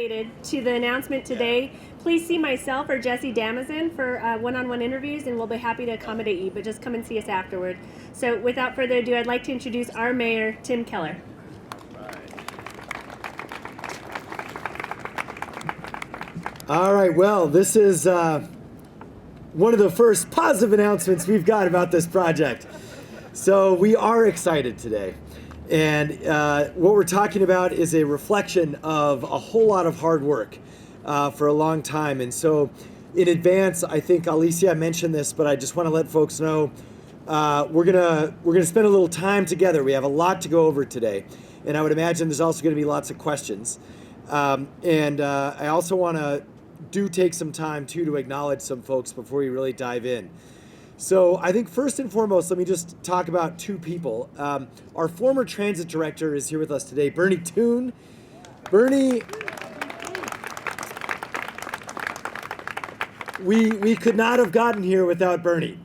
related to the announcement today, please see myself or Jesse Damazin for one-on-one interviews, and we'll be happy to accommodate you, but just come and see us afterward. So without further ado, I'd like to introduce our mayor, Tim Keller. All right, well, this is one of the first positive announcements we've got about this project. So we are excited today. And what we're talking about is a reflection of a whole lot of hard work for a long time. And so in advance, I think Alicia mentioned this, but I just want to let folks know we're gonna spend a little time together. We have a lot to go over today. And I would imagine there's also going to be lots of questions. I also want to take some time too to acknowledge some folks before we really dive in. So I think first and foremost, let me just talk about two people. Our former transit director is here with us today, Bernie Toon. Bernie, we could not have gotten here without Bernie,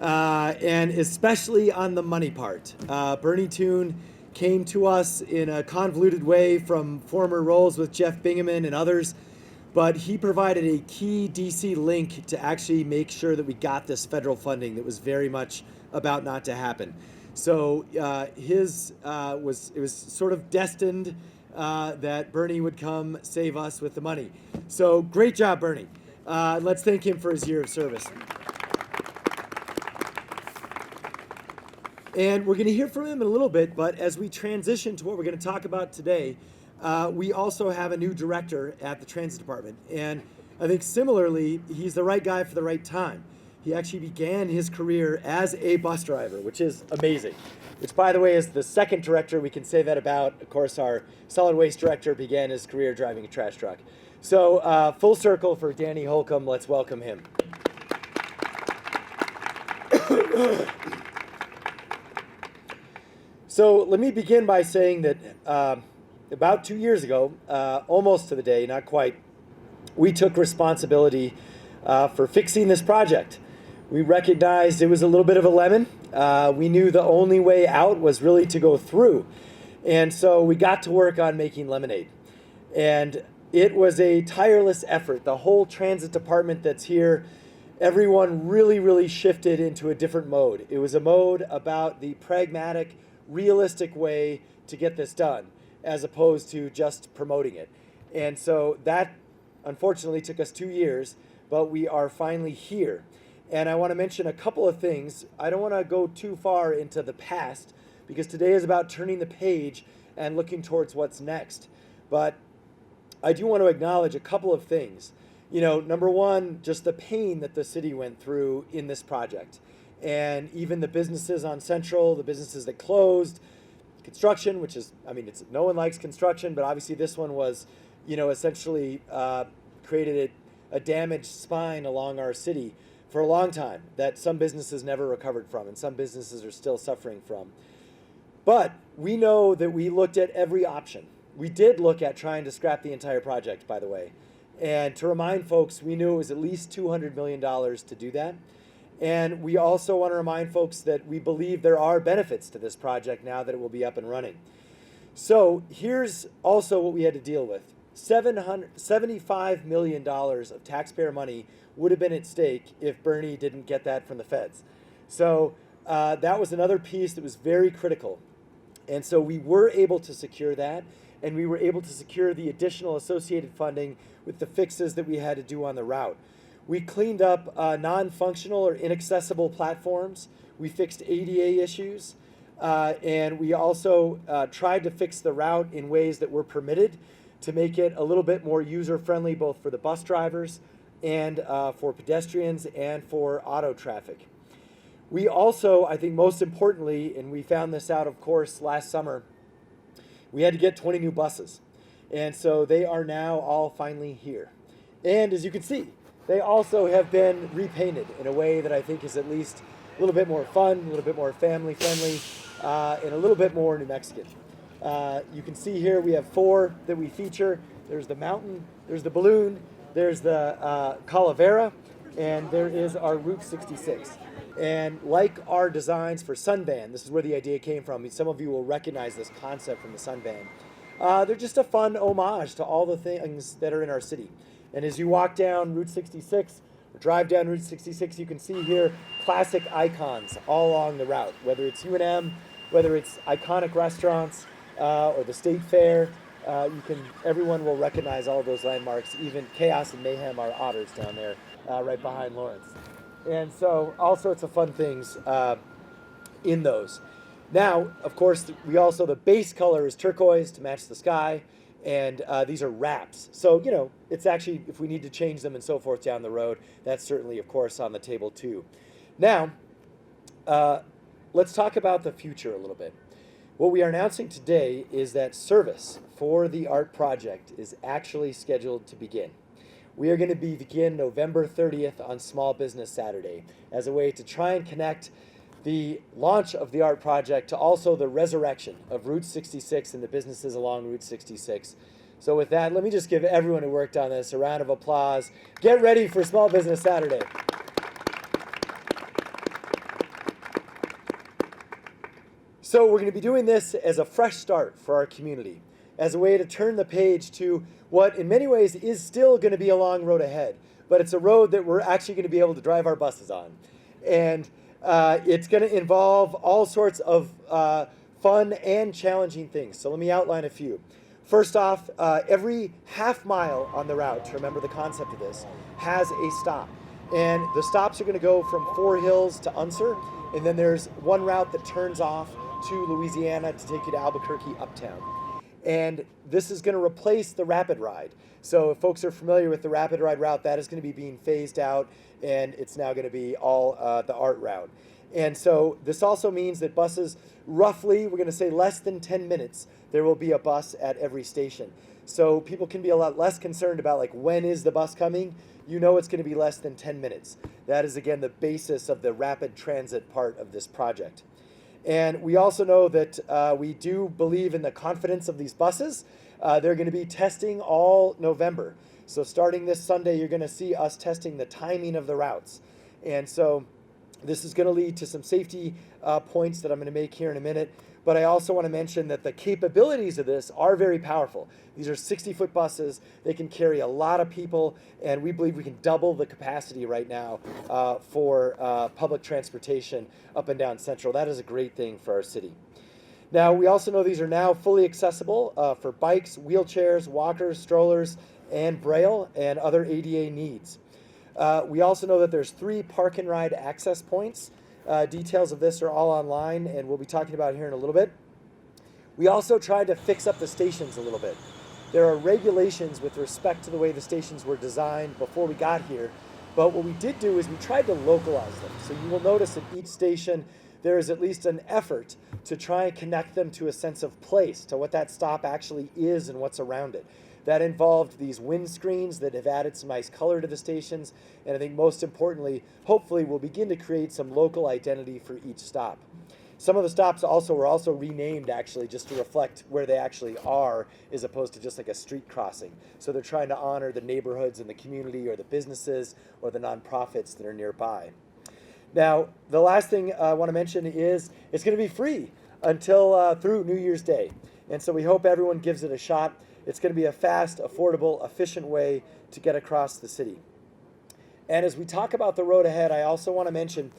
and especially on the money part. Bernie Toon came to us in a convoluted way from former roles with Jeff Bingaman and others. But he provided a key DC link to actually make sure that we got this federal funding that was very much about not to happen. So it was sort of destined that Bernie would come save us with the money. So great job, Bernie. Let's thank him for his year of service. And we're going to hear from him in a little bit, but as we transition to what we're going to talk about today, we also have a new director at the transit department. And I think similarly, he's the right guy for the right time. He actually began his career as a bus driver, which is amazing. Which, by the way, is the second director we can say that about. Of course, our solid waste director began his career driving a trash truck. So full circle for Danny Holcomb. Let's welcome him. So let me begin by saying that about 2 years ago, almost to the day, not quite, we took responsibility for fixing this project. We recognized it was a little bit of a lemon. We knew the only way out was really to go through. And so we got to work on making lemonade. And it was a tireless effort. The whole transit department that's here, everyone really, really shifted into a different mode. It was a mode about the pragmatic, realistic way to get this done, as opposed to just promoting it. And so that unfortunately took us 2 years, but we are finally here. And I want to mention a couple of things. I don't want to go too far into the past because today is about turning the page and looking towards what's next. But I do want to acknowledge a couple of things. You know, number one, just the pain that the city went through in this project. And even the businesses on Central, the businesses that closed, construction, which is, I mean, no one likes construction, but obviously this one was, you know, essentially created a damaged spine along our city for a long time that some businesses never recovered from and some businesses are still suffering from. But we know that we looked at every option. We did look at trying to scrap the entire project, by the way. And to remind folks, we knew it was at least $200 million to do that. And we also want to remind folks that we believe there are benefits to this project now that it will be up and running. So here's also what we had to deal with. $75 million of taxpayer money would have been at stake if Bernie didn't get that from the feds. So that was another piece that was very critical. And so we were able to secure that, and we were able to secure the additional associated funding with the fixes that we had to do on the route. We cleaned up non-functional or inaccessible platforms. We fixed ADA issues. And we also tried to fix the route in ways that were permitted to make it a little bit more user-friendly, both for the bus drivers and for pedestrians and for auto traffic. We also, I think most importantly, and we found this out, of course, last summer, we had to get 20 new buses. And so they are now all finally here. And as you can see, they also have been repainted in a way that I think is at least a little bit more fun, a little bit more family friendly, and a little bit more New Mexican. You can see here we have 4 that we feature. There's the mountain, there's the balloon, there's the Calavera, and there is our Route 66. And like our designs for Sunvan, this is where the idea came from. Some of you will recognize this concept from the Sunvan. they're just a fun homage to all the things that are in our city. And as you walk down Route 66, or drive down Route 66, you can see here classic icons all along the route, whether it's UNM, whether it's iconic restaurants, or the State Fair. Everyone will recognize all of those landmarks. Even Chaos and Mayhem are otters down there, right behind Lawrence. And so all sorts of fun things in those. Now, of course, the base color is turquoise to match the sky, and these are wraps. So, it's actually, if we need to change them and so forth down the road, that's certainly, of course, on the table too. Now, let's talk about the future a little bit. What we are announcing today is that service for the art project is actually scheduled to begin. We are going to begin November 30th on Small Business Saturday as a way to try and connect the launch of the art project to also the resurrection of Route 66 and the businesses along Route 66. So with that, let me just give everyone who worked on this a round of applause. Get ready for Small Business Saturday. So we're going to be doing this as a fresh start for our community, as a way to turn the page to what in many ways is still going to be a long road ahead, but it's a road that we're actually going to be able to drive our buses on. And it's going to involve all sorts of fun and challenging things. So let me outline a few. First off, every half mile on the route, to remember the concept of this, has a stop. And the stops are going to go from Four Hills to Unser, and then there's one route that turns off to Louisiana to take you to Albuquerque uptown. And this is going to replace the Rapid Ride. So if folks are familiar with the Rapid Ride route, that is going to be being phased out, and it's now going to be all the art route. And so this also means that buses, roughly, we're going to say less than 10 minutes, there will be a bus at every station. So people can be a lot less concerned about, like, when is the bus coming? You know it's going to be less than 10 minutes. That is, again, the basis of the rapid transit part of this project. And we also know that we do believe in the confidence of these buses. They're going to be testing all November. So starting this Sunday, you're going to see us testing the timing of the routes. And so this is going to lead to some safety points that I'm going to make here in a minute. But I also want to mention that the capabilities of this are very powerful. These are 60-foot buses. They can carry a lot of people, and we believe we can double the capacity right now for public transportation up and down Central. That is a great thing for our city. Now, we also know these are now fully accessible for bikes, wheelchairs, walkers, strollers, and Braille and other ADA needs. We also know that there's 3 park and ride access points. Details of this are all online, and we'll be talking about here in a little bit. We also tried to fix up the stations a little bit. There are regulations with respect to the way the stations were designed before we got here, but what we did do is we tried to localize them. So you will notice at each station there is at least an effort to try and connect them to a sense of place, to what that stop actually is and what's around it. That involved these windscreens that have added some nice color to the stations, and I think most importantly, hopefully we'll begin to create some local identity for each stop. Some of the stops were also renamed actually just to reflect where they actually are as opposed to just like a street crossing. So they're trying to honor the neighborhoods and the community or the businesses or the nonprofits that are nearby. Now, the last thing I want to mention is it's going to be free until through New Year's Day. And so we hope everyone gives it a shot. It's going to be a fast, affordable, efficient way to get across the city. And as we talk about the road ahead, I also want to mention,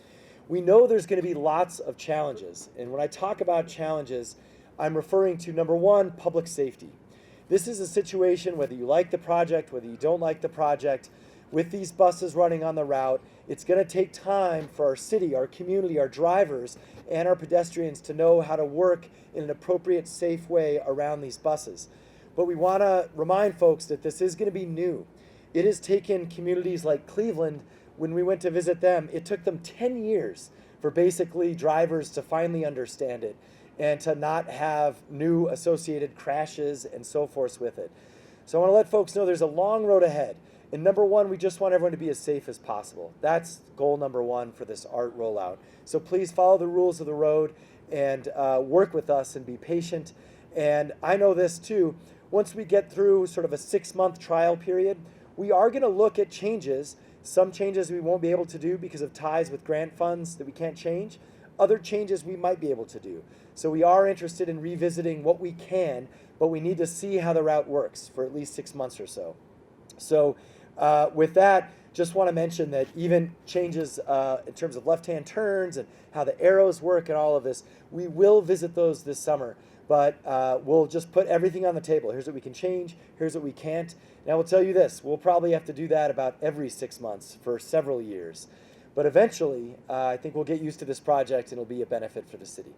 we know there's going to be lots of challenges. And when I talk about challenges, I'm referring to, number one, public safety. This is a situation, whether you like the project, whether you don't like the project, with these buses running on the route, it's going to take time for our city, our community, our drivers, and our pedestrians to know how to work in an appropriate, safe way around these buses. But we want to remind folks that this is going to be new. It has taken communities like Cleveland, when we went to visit them, it took them 10 years for basically drivers to finally understand it and to not have new associated crashes and so forth with it. So I want to let folks know there's a long road ahead. And number one, we just want everyone to be as safe as possible. That's goal number one for this art rollout. So please follow the rules of the road and work with us and be patient. And I know this too, once we get through sort of a 6-month trial period, we are going to look at changes. Some changes we won't be able to do because of ties with grant funds that we can't change. Other changes we might be able to do. So we are interested in revisiting what we can, but we need to see how the route works for at least 6 months or so. So with that, just want to mention that even changes in terms of left-hand turns and how the arrows work and all of this, we will visit those this summer. But we'll just put everything on the table. Here's what we can change. Here's what we can't. And I will tell you this, we'll probably have to do that about every 6 months for several years. But eventually, I think we'll get used to this project and it'll be a benefit for the city.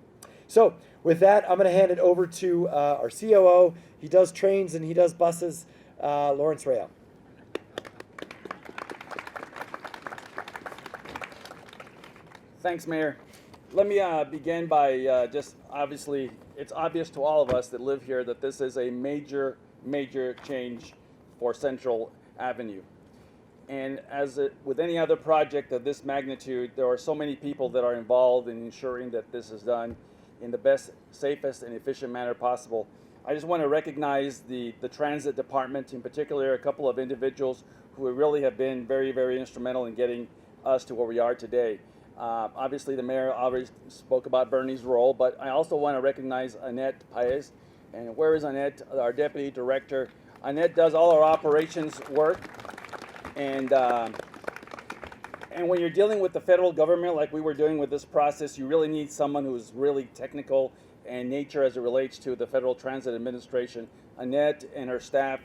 So with that, I'm going to hand it over to our COO. He does trains and he does buses, Lawrence Rayo. Thanks, Mayor. Let me begin by just obviously, it's obvious to all of us that live here that this is a major, major change for Central Avenue. And with any other project of this magnitude, there are so many people that are involved in ensuring that this is done in the best, safest, and efficient manner possible. I just want to recognize the transit department, in particular, a couple of individuals who really have been very, very instrumental in getting us to where we are today. Obviously, the mayor already spoke about Bernie's role, but I also want to recognize Annette Paez. And where is Annette, our deputy director? Annette does all our operations work. And when you're dealing with the federal government, like we were doing with this process, you really need someone who's really technical in nature as it relates to the Federal Transit Administration. Annette and her staff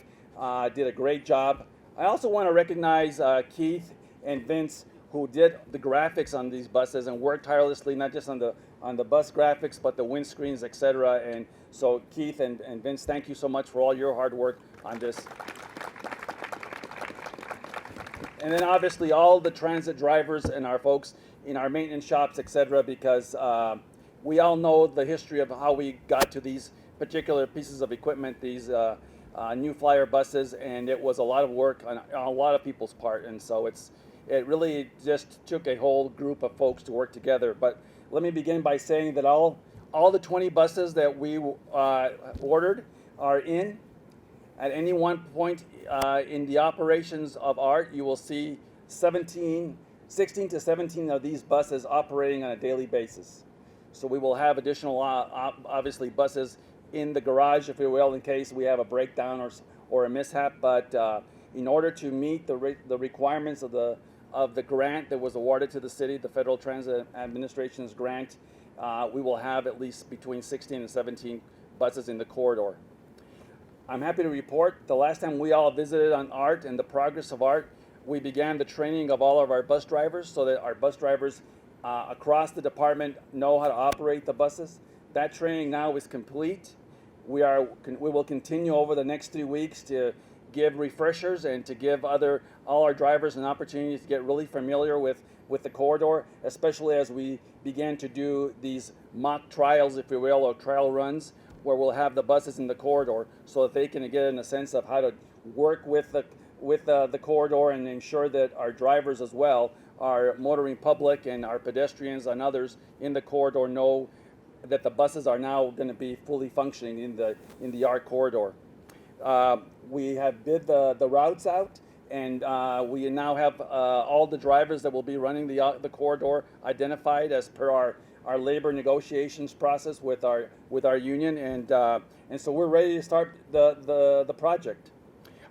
did a great job. I also want to recognize Keith and Vince, who did the graphics on these buses and worked tirelessly, not just on the bus graphics, but the windscreens, etc. And so Keith and Vince, thank you so much for all your hard work on this. And then obviously all the transit drivers and our folks in our maintenance shops, etc., because we all know the history of how we got to these particular pieces of equipment, these new flyer buses, and it was a lot of work on a lot of people's part. And so it really just took a whole group of folks to work together. But let me begin by saying that all the 20 buses that we ordered are in. At any one point in the operations of ART, you will see 16 to 17 of these buses operating on a daily basis. So we will have additional, obviously, buses in the garage, if you will, in case we have a breakdown or a mishap. But in order to meet the requirements of the grant that was awarded to the city, the Federal Transit Administration's grant, we will have at least between 16 and 17 buses in the corridor. I'm happy to report the last time we all visited on ART and the progress of ART, we began the training of all of our bus drivers so that our bus drivers across the department know how to operate the buses. That training now is complete. We will continue over the next 3 weeks to give refreshers and to give all our drivers an opportunity to get really familiar with the corridor, especially as we begin to do these mock trials, if you will, or trial runs, where we'll have the buses in the corridor so that they can get in a sense of how to work with the corridor and ensure that our drivers as well, our motoring public and our pedestrians and others in the corridor know that the buses are now going to be fully functioning in the ART corridor. We have bid the routes out, and we now have all the drivers that will be running the corridor identified as per our labor negotiations process with our union, and so we're ready to start the project.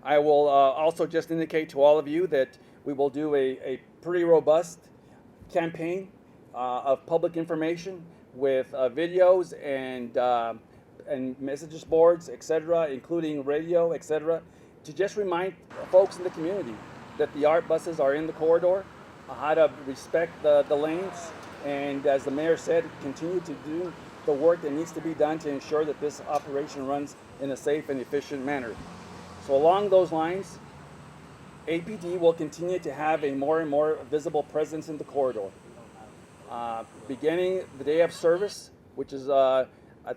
I will also just indicate to all of you that we will do a pretty robust campaign of public information with videos and messages boards, etc., including radio, etc., to just remind folks in the community that the ART buses are in the corridor, how to respect the lanes, and as the mayor said, continue to do the work that needs to be done to ensure that this operation runs in a safe and efficient manner. So along those lines, APD will continue to have a more and more visible presence in the corridor. Beginning the day of service, which is at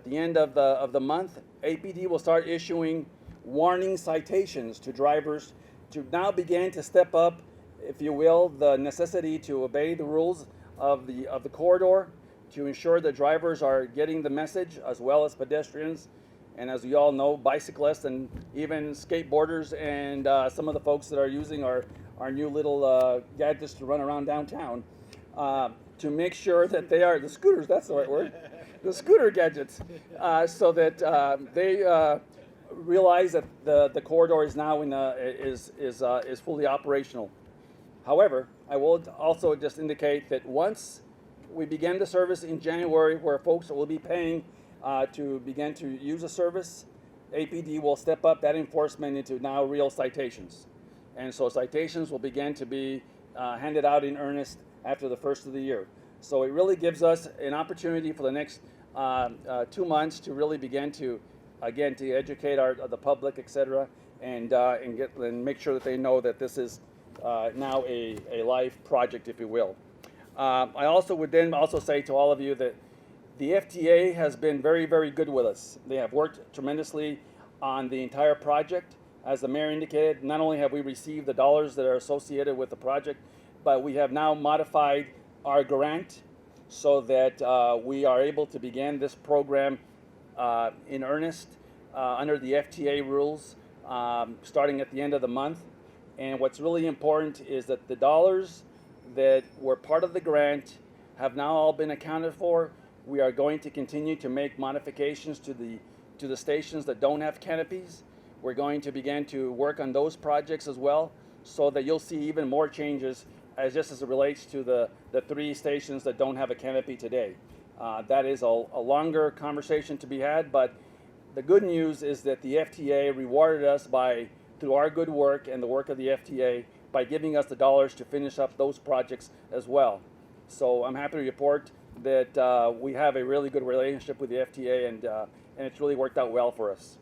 the end of the month, APD will start issuing warning citations to drivers to now begin to step up, if you will, the necessity to obey the rules of the corridor, to ensure that drivers are getting the message, as well as pedestrians, and as you all know, bicyclists and even skateboarders and some of the folks that are using our new little gadgets to run around downtown, to make sure that they are, the scooters, that's the right word, the scooter gadgets, so that they realize that the corridor is now is fully operational. However, I will also just indicate that once we begin the service in January, where folks will be paying to begin to use the service, APD will step up that enforcement into now real citations. And so citations will begin to be handed out in earnest after the first of the year. So it really gives us an opportunity for the next 2 months to really begin to, again, to educate the public, et cetera, and make sure that they know that this is now a live project, if you will. I also would then also say to all of you that the FTA has been very, very good with us. They have worked tremendously on the entire project. As the mayor indicated, not only have we received the dollars that are associated with the project, but we have now modified our grant so that we are able to begin this program in earnest under the FTA rules starting at the end of the month. And what's really important is that the dollars that were part of the grant have now all been accounted for. We are going to continue to make modifications to the stations that don't have canopies. We're going to begin to work on those projects as well, so that you'll see even more changes as it relates to the 3 stations that don't have a canopy today. That is a longer conversation to be had, but the good news is that the FTA rewarded us through our good work and the work of the FTA by giving us the dollars to finish up those projects as well. So I'm happy to report that we have a really good relationship with the FTA, and it's really worked out well for us.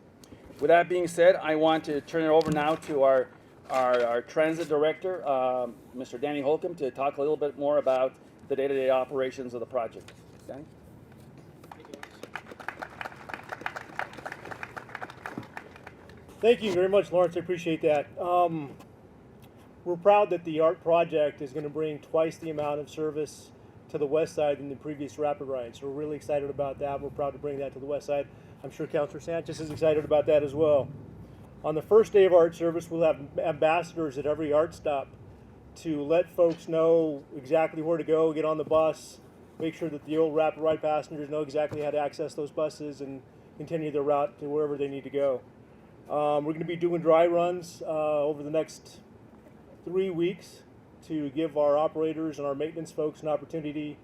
With that being said, I want to turn it over now to our transit director, Mr. Danny Holcomb, to talk a little bit more about the day-to-day operations of the project. Danny? Thank you very much, Lawrence. I appreciate that. We're proud that the ART project is going to bring twice the amount of service to the west side than the previous rapid ride. So we're really excited about that. We're proud to bring that to the west side. I'm sure Councilor Sanchez is excited about that as well. On the first day of ART service, we'll have ambassadors at every ART stop to let folks know exactly where to go, get on the bus, make sure that the old rapid ride passengers know exactly how to access those buses and continue their route to wherever they need to go. We're going to be doing dry runs over the next 3 weeks to give our operators and our maintenance folks an opportunity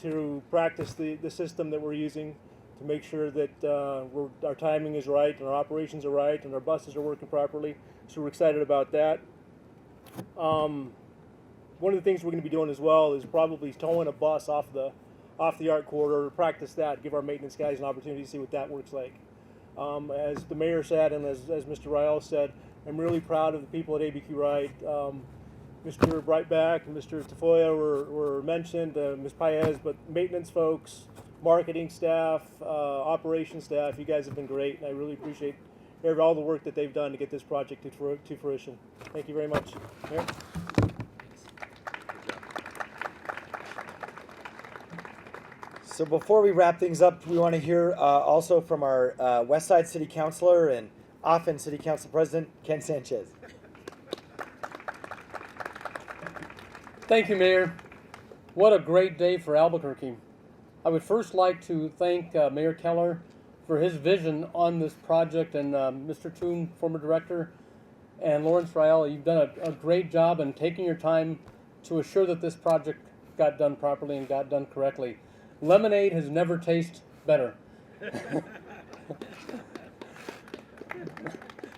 to practice the system that we're using, to make sure that our timing is right and our operations are right and our buses are working properly. So we're excited about that. One of the things we're going to be doing as well is probably towing a bus off the ART corridor to practice that, give our maintenance guys an opportunity to see what that works like. As the mayor said, and as Mr. Riel said, I'm really proud of the people at ABQ Ride. Mr. Brightback and Mr. Tafoya were mentioned, Ms. Paez, but maintenance folks, marketing staff, operations staff, you guys have been great, and I really appreciate all the work that they've done to get this project to fruition. Thank you very much. Mayor? So before we wrap things up, we want to hear also from our West Side City Councilor and often City Council President, Ken Sanchez. Thank you, Mayor. What a great day for Albuquerque. I would first like to thank Mayor Keller for his vision on this project, and Mr. Toon, former director, and Lawrence Riel, you've done a great job in taking your time to assure that this project got done properly and got done correctly. Lemonade has never tasted better.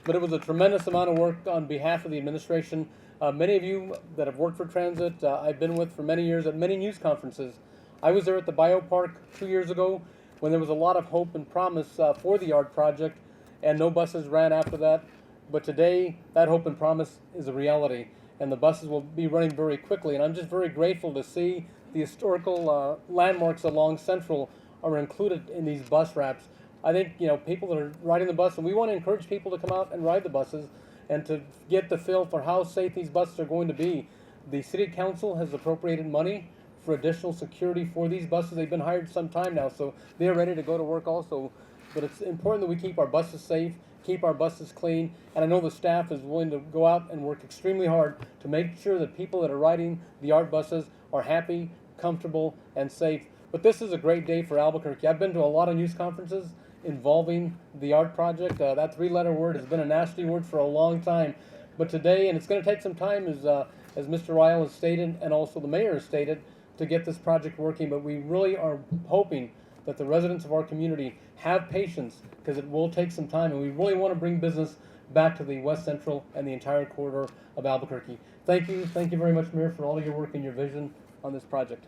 But it was a tremendous amount of work on behalf of the administration. Many of you that have worked for transit, I've been with for many years at many news conferences. I was there at the Biopark 2 years ago when there was a lot of hope and promise for the ART project, and no buses ran after that. But today, that hope and promise is a reality, and the buses will be running very quickly. And I'm just very grateful to see the historical landmarks along Central are included in these bus wraps. I think, people that are riding the bus, and we want to encourage people to come out and ride the buses and to get the feel for how safe these buses are going to be. The City Council has appropriated money for additional security for these buses. They've been hired some time now, so they're ready to go to work also. But it's important that we keep our buses safe, keep our buses clean, and I know the staff is willing to go out and work extremely hard to make sure that people that are riding the ART buses are happy, comfortable, and safe. But this is a great day for Albuquerque. I've been to a lot of news conferences involving the art project. That three-letter word has been a nasty word for a long time. But today, and it's going to take some time, as Mr. Ryle has stated, and also the mayor has stated, to get this project working. But we really are hoping that the residents of our community have patience, because it will take some time, and we really want to bring business back to the West Central and the entire corridor of Albuquerque. Thank you very much, Mayor, for all of your work and your vision on this project.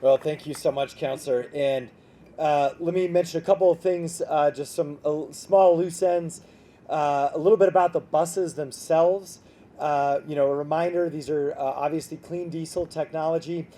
Well, thank you so much, Councilor. And let me mention a couple of things, just some small loose ends. A little bit about the buses themselves. A reminder, these are obviously clean diesel technology.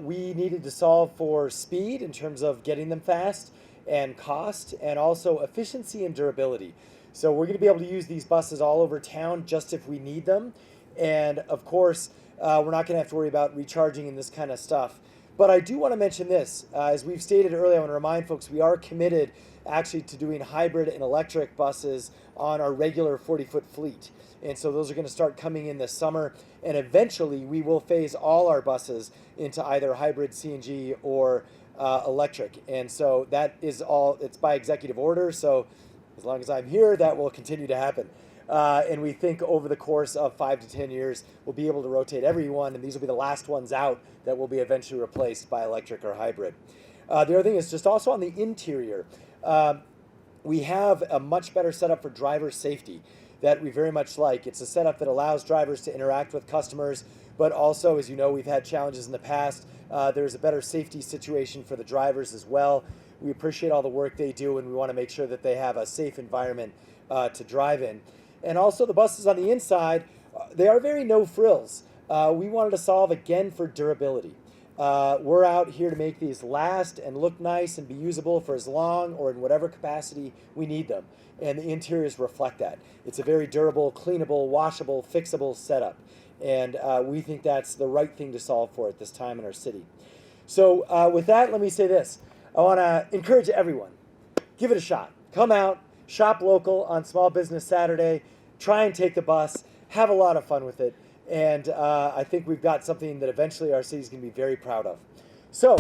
We needed to solve for speed in terms of getting them fast, and cost, and also efficiency and durability. So we're going to be able to use these buses all over town just if we need them. And of course, we're not going to have to worry about recharging and this kind of stuff. But I do want to mention this. As we've stated earlier, I want to remind folks we are committed actually to doing hybrid and electric buses on our regular 40-foot fleet. And so those are going to start coming in this summer. And eventually we will phase all our buses into either hybrid CNG or electric. And so that is all, it's by executive order. So as long as I'm here, that will continue to happen. And we think over the course of 5 to 10 years, we'll be able to rotate every one, and these will be the last ones out that will be eventually replaced by electric or hybrid. The other thing is just also on the interior, we have a much better setup for driver safety that we very much like. It's a setup that allows drivers to interact with customers, but also, as you know, we've had challenges in the past. There's a better safety situation for the drivers as well. We appreciate all the work they do, and we want to make sure that they have a safe environment to drive in. And also the buses on the inside, they are very no frills. We wanted to solve again for durability. We're out here to make these last and look nice and be usable for as long or in whatever capacity we need them. And the interiors reflect that. It's a very durable, cleanable, washable, fixable setup. And we think that's the right thing to solve for at this time in our city. So with that, let me say this. I want to encourage everyone, give it a shot. Come out, shop local on Small Business Saturday, try and take the bus, have a lot of fun with it. And I think we've got something that eventually our city's going to be very proud of. So,